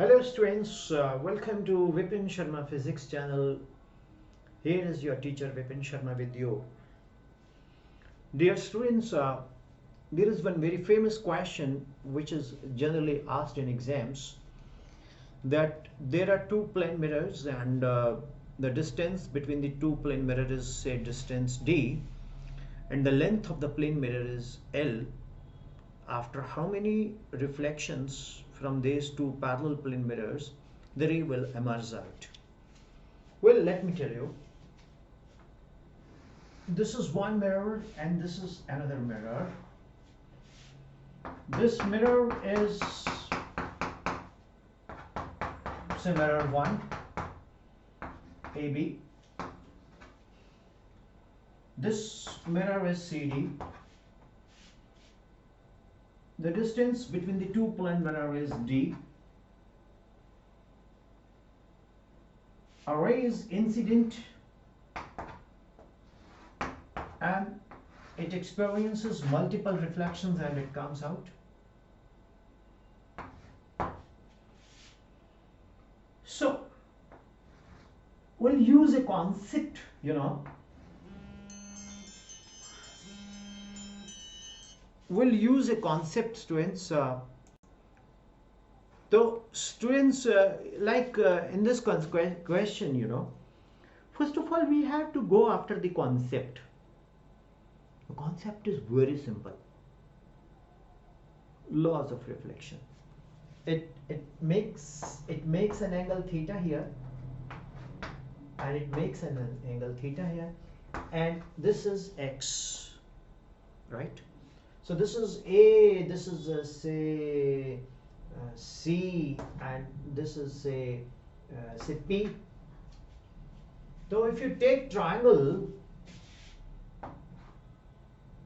Hello students, welcome to Vipinsharma physics channel. Here is your teacher Vipinsharma with you. Dear students, there is one very famous question which is generally asked in exams, that there are two plane mirrors and the distance between the two plane mirrors is say distance d, and the length of the plane mirror is L. After how many reflections from these two parallel plane mirrors the ray will emerge out? Well, let me tell you. This is one mirror and this is another mirror. This mirror is say mirror 1 AB. This mirror is CD. The distance between the two plane mirror is D. A ray is incident and it experiences multiple reflections and it comes out. So we'll use a concept, we'll use a concept, students. So students, in this question, first of all we have to go after the concept. The concept is very simple. Laws of reflection. It makes an angle theta here, and it makes an angle theta here, and this is x, right? So this is A, this is say C, and this is say P. So if you take triangle,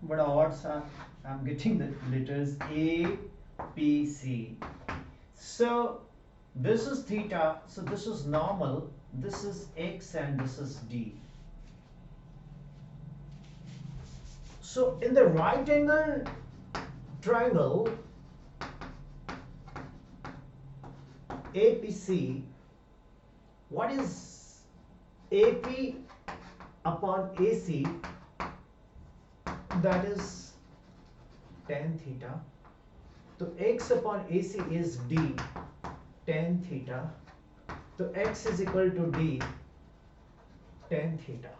but I'm getting the letters A, P, C. So this is theta, so this is normal, this is x, and this is D. So in the right angle triangle APC, what is AP upon AC? That is tan theta. So x upon AC is D tan theta. So x is equal to D tan theta.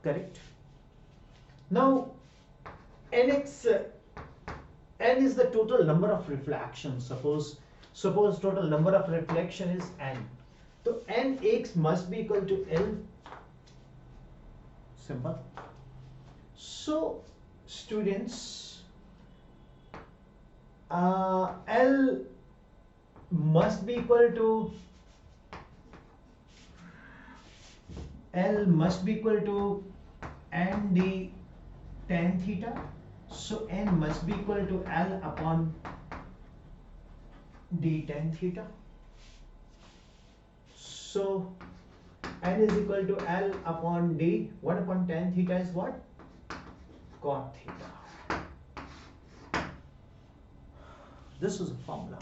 Correct? Now N is the total number of reflections. Suppose total number of reflection is N. So Nx must be equal to L. Simple. So students, L must be equal to ND tan theta. So N must be equal to L upon D tan theta. So N is equal to L upon D. 1 upon tan theta is what? Cot theta. This is a formula.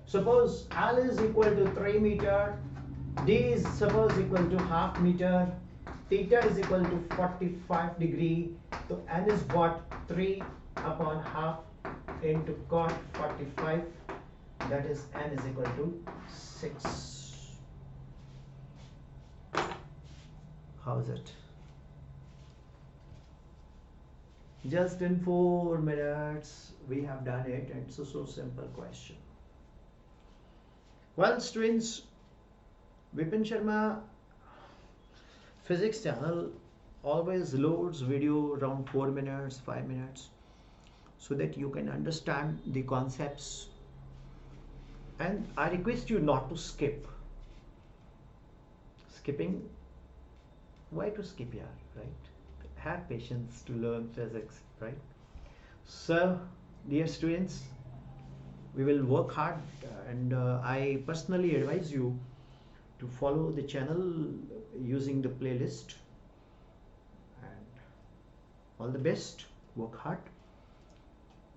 Suppose L is equal to 3 meter, D is suppose equal to half meter, theta is equal to 45 degree. So N is what? 3 upon half into cot 45. That is N is equal to 6. How is it? Just in 4 minutes we have done it, and it's so simple question. Well students, Vipinsharma physics channel always loads video around 4 minutes, 5 minutes, so that you can understand the concepts, and I request you not to skip. Skipping, why to skip here, right? Have patience to learn physics, right? So dear students, we will work hard, and I personally advise you to follow the channel using the playlist, and all the best, work hard.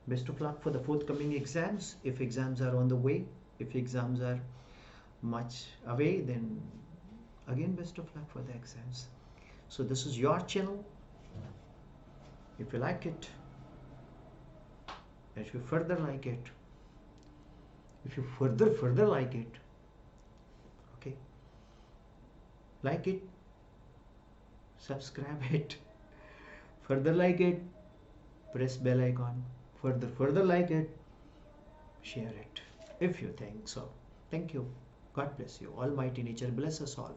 Best of luck for the forthcoming exams. If exams are on the way, if exams are much away, then again best of luck for the exams. So this is your channel. If you like it, if you further like it, if you further like it, okay, like it, subscribe it, further like it, press bell icon, further like it, share it if you think so. Thank you. God bless you. Almighty nature bless us all.